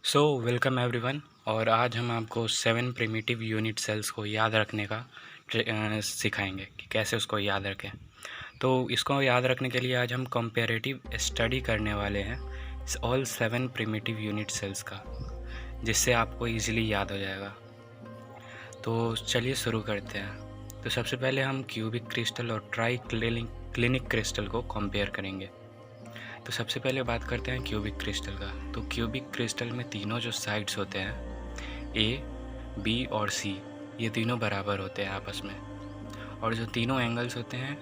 So welcome everyone. और आज हम आपको 7 प्रिमिटिव यूनिट सेल्स को याद रखने का सिखाएंगे कि कैसे उसको याद रखें। तो इसको याद रखने के लिए आज हम कंपैरेटिव स्टडी करने वाले हैं ऑल 7 प्रिमिटिव यूनिट सेल्स का, जिससे आपको इजीली याद हो जाएगा। तो चलिए शुरू करते हैं। तो सबसे पहले हम क्यूबिक क्रिस्टल और ट्राई क्लिनिक क्रिस्टल को कंपेयर करेंगे। तो सबसे पहले बात करते हैं क्यूबिक क्रिस्टल का। तो क्यूबिक क्रिस्टल में तीनों जो साइड्स होते हैं ए, बी और सी, ये तीनों बराबर होते हैं आपस में। और जो तीनों एंगल्स होते हैं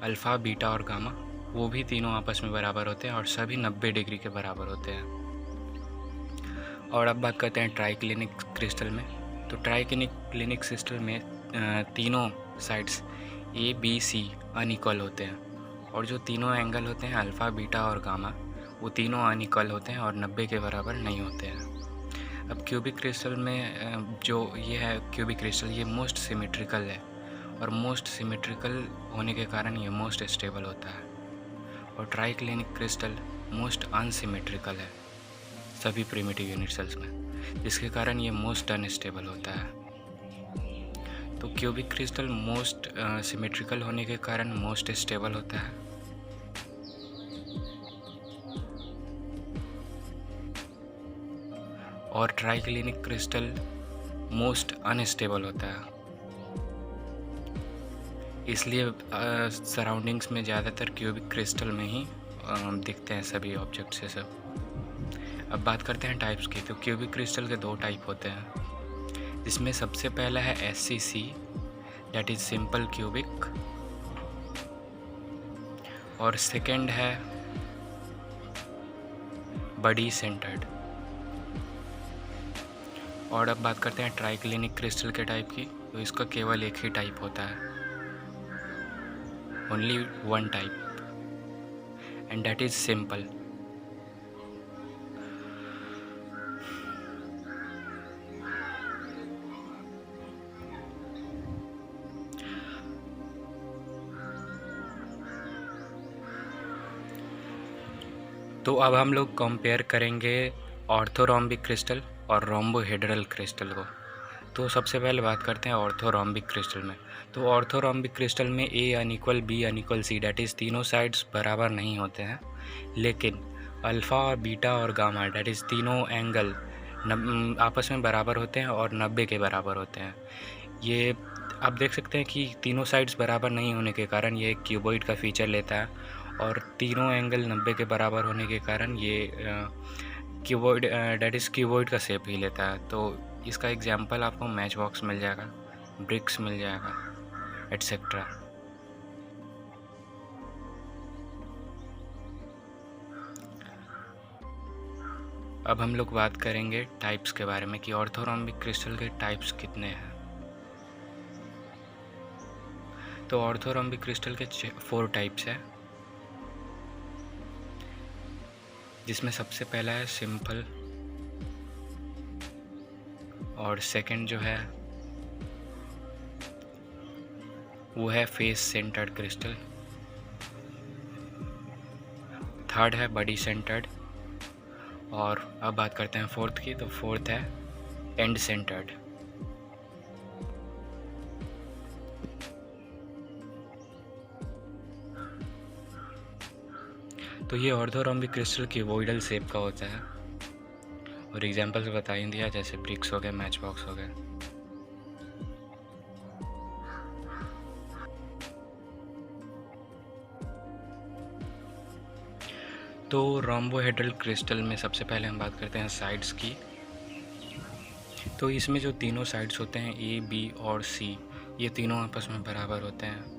अल्फ़ा, बीटा और गामा, वो भी तीनों आपस में बराबर होते हैं और सभी 90 डिग्री के बराबर होते हैं। और अब बात करते हैं ट्राइक्लिनिक क्रिस्टल में। तो ट्राइक्लिनिक क्रिस्टल में तीनों sides A, B, C unequal होते हैं। और जो तीनों एंगल होते हैं अल्फ़ा, बीटा और गामा, वो तीनों अनइक्वल होते हैं और 90 के बराबर नहीं होते हैं। अब क्यूबिक क्रिस्टल में जो ये है क्यूबिक क्रिस्टल, ये मोस्ट सिमेट्रिकल है और मोस्ट सिमेट्रिकल होने के कारण ये मोस्ट स्टेबल होता है। और ट्राइक्लिनिक क्रिस्टल मोस्ट अनसिमेट्रिकल है सभी प्रिमिटिव यूनिट सेल्स में, जिसके कारण ये मोस्ट अनस्टेबल होता है। तो क्यूबिक क्रिस्टल मोस्ट सिमेट्रिकल होने के कारण मोस्ट स्टेबल होता है। और ट्राइक्लिनिक क्रिस्टल मोस्ट अनस्टेबल होता है। इसलिए सराउंडिंग्स में ज़्यादातर क्यूबिक क्रिस्टल में ही दिखते हैं सभी ऑब्जेक्ट से सब। अब बात करते हैं टाइप्स की। तो क्यूबिक क्रिस्टल के 2 टाइप होते हैं, जिसमें सबसे पहला है SCC, that is simple cubic, और सेकेंड है बडी सेंटर्ड। और अब बात करते हैं ट्राइक्लिनिक क्रिस्टल के टाइप की। तो इसका केवल एक ही टाइप होता है, only one type, and that is simple. तो अब हम लोग कंपेयर करेंगे ऑर्थोरोम्बिक क्रिस्टल और रोम्बोहेड्रल क्रिस्टल को। तो सबसे पहले बात करते हैं ऑर्थोरोम्बिक क्रिस्टल में। तो ऑर्थोरोम्बिक क्रिस्टल में a unequal, b unequal, c, that is तीनों साइड्स बराबर नहीं होते हैं, लेकिन अल्फ़ा और बीटा और गामा, डैट इज़ तीनों एंगल आपस में बराबर होते हैं और 90 के बराबर होते हैं। ये आप देख सकते हैं कि तीनों साइड्स बराबर नहीं होने के कारण ये क्यूबॉइड का फीचर लेता है, और तीनों एंगल 90 के बराबर होने के कारण ये क्यूबॉइड डैट इज़ क्यूबॉइड का शेप ही लेता है। तो इसका एग्जांपल आपको मैच बॉक्स मिल जाएगा, ब्रिक्स मिल जाएगा, एट्सेट्रा। अब हम लोग बात करेंगे टाइप्स के बारे में कि ऑर्थोरोम्बिक क्रिस्टल के टाइप्स कितने हैं। तो ऑर्थोरोम्बिक क्रिस्टल के 4 टाइप्स हैं, जिसमें सबसे पहला है सिंपल, और सेकंड जो है वो है फेस सेंटर्ड क्रिस्टल, थर्ड है बडी सेंटर्ड, और अब बात करते हैं फोर्थ की। तो फोर्थ है एंड सेंटर्ड। तो ये ऑर्थोरोम्बिक क्रिस्टल क्यूबॉइडल शेप का होता है, और एग्जांपल्स बता ही दिया, जैसे ब्रिक्स हो गए, मैच बॉक्स हो गए। तो रोम्बोहेड्रल क्रिस्टल में सबसे पहले हम बात करते हैं साइड्स की। तो इसमें जो तीनों साइड्स होते हैं ए, बी और सी, ये तीनों आपस में बराबर होते हैं।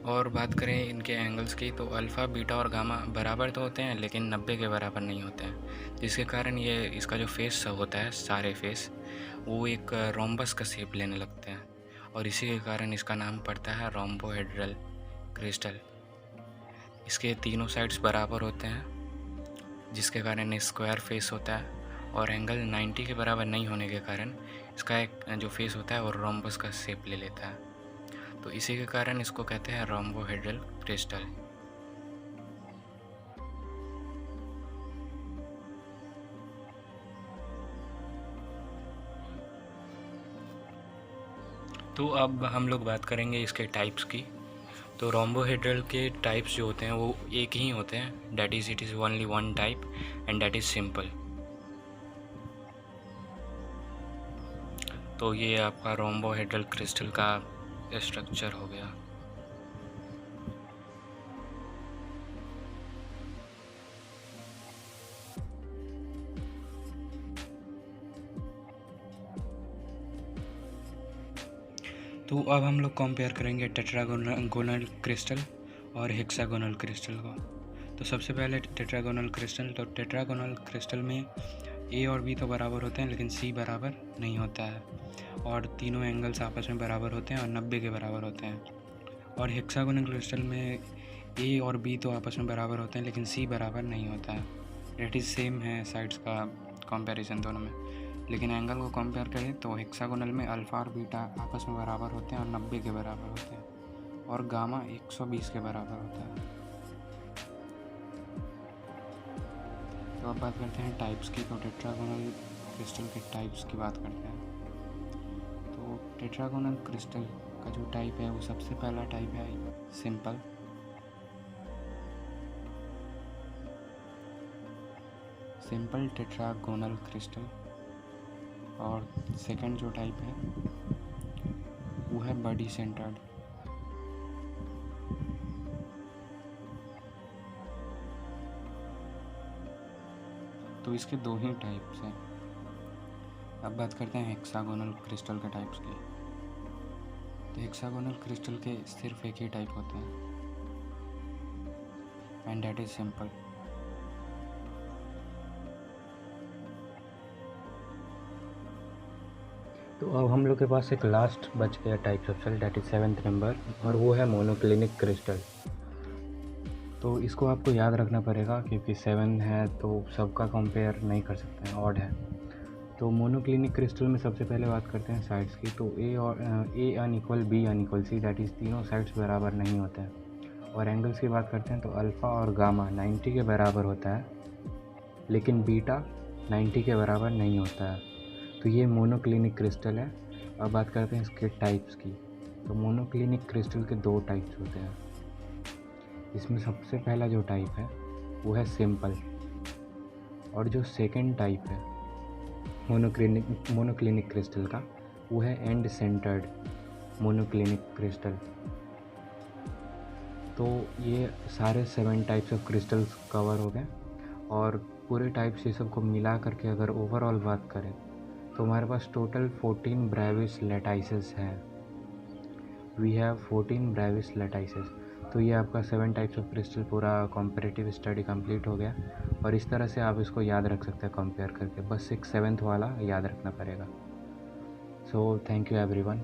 और बात करें इनके एंगल्स की, तो अल्फ़ा, बीटा और गामा बराबर तो होते हैं, लेकिन 90 के बराबर नहीं होते हैं, जिसके कारण ये इसका जो फेस होता है, सारे फेस वो एक रोम्बस का शेप लेने लगते हैं, और इसी के कारण इसका नाम पड़ता है रोम्बोहेड्रल क्रिस्टल। इसके तीनों साइड्स बराबर होते हैं, जिसके कारण स्क्वायर फेस होता है, और एंगल 90 के बराबर नहीं होने के कारण इसका एक जो फेस होता है वो रोम्बस का शेप ले लेता है। तो इसी के कारण इसको कहते हैं रोम्बोहेड्रल क्रिस्टल। तो अब हम लोग बात करेंगे इसके टाइप्स की। तो रोम्बोहेड्रल के टाइप्स जो होते हैं वो एक ही होते हैं, that is it is only one type and that is simple. तो ये आपका रोम्बोहेड्रल क्रिस्टल का स्ट्रक्चर हो गया। तो अब हम लोग कंपेयर करेंगे टेट्रागोनल क्रिस्टल और हेक्सागोनल क्रिस्टल को। तो सबसे पहले टेट्रागोनल क्रिस्टल। तो टेट्रागोनल क्रिस्टल में ए और बी तो बराबर होते हैं लेकिन सी बराबर नहीं होता है, और तीनों एंगल्स आपस में बराबर होते हैं और 90 के बराबर होते हैं। और हेक्सागोनल क्रिस्टल में ए और बी तो आपस में बराबर होते हैं लेकिन सी बराबर नहीं होता है। डेट इज़ सेम है साइड्स का कंपैरिजन दोनों में, लेकिन एंगल को कंपेयर करें तो हेक्सागोनल में अल्फ़ा और बीटा आपस में बराबर होते हैं और 90 के बराबर होते हैं, और गामा 120 के बराबर होता है। तो अब बात करते हैं टाइप्स की। तो टेट्रागोनल क्रिस्टल के टाइप्स की बात करते हैं। तो टेट्रागोनल क्रिस्टल का जो टाइप है वो सबसे पहला टाइप है सिंपल। Simple tetragonal crystal. और सेकंड जो टाइप है वो है बॉडी सेंटर्ड। तो इसके दो ही टाइप्स हैं। अब बात करते हैं हेक्सागोनल क्रिस्टल के टाइप्स की। तो हेक्सागोनल क्रिस्टल के सिर्फ एक ही टाइप होते हैं एंड दैट इज सिंपल। तो अब हम लोग के पास एक लास्ट बच गया types of cell, that is 7th number, और वो है मोनोक्लिनिक क्रिस्टल। तो इसको आपको याद रखना पड़ेगा क्योंकि 7 है तो सबका कंपेयर नहीं कर सकते हैं, ऑड है। तो मोनोक्लिनिक क्रिस्टल में सबसे पहले बात करते हैं साइड्स की। तो a unequal b unequal c, that is तीनों साइड्स बराबर नहीं होते हैं। और एंगल्स की बात करते हैं तो अल्फ़ा और गामा 90 के बराबर होता है, लेकिन बीटा 90 के बराबर नहीं होता है। तो ये मोनोक्लिनिक क्रिस्टल है। अब बात करते हैं इसके टाइप्स की। तो मोनोक्लिनिक क्रिस्टल के दो टाइप्स होते हैं। इसमें सबसे पहला जो टाइप है वो है सिंपल, और जो सेकंड टाइप है मोनोक्लिनिक क्रिस्टल का वो है एंड सेंटर्ड मोनोक्लिनिक क्रिस्टल। तो ये सारे 7 टाइप्स ऑफ क्रिस्टल्स कवर हो गए, और पूरे टाइप्स ये सब को मिला करके अगर ओवरऑल बात करें तो हमारे पास टोटल 14 ब्रेविस लैटाइसेस हैं। We have 14 Bravais lattices. तो ये आपका 7 टाइप्स ऑफ क्रिस्टल पूरा कॉम्परेटिव स्टडी कंप्लीट हो गया, और इस तरह से आप इसको याद रख सकते हैं कंपेयर करके। बस एक 7th वाला याद रखना पड़ेगा। So thank you everyone.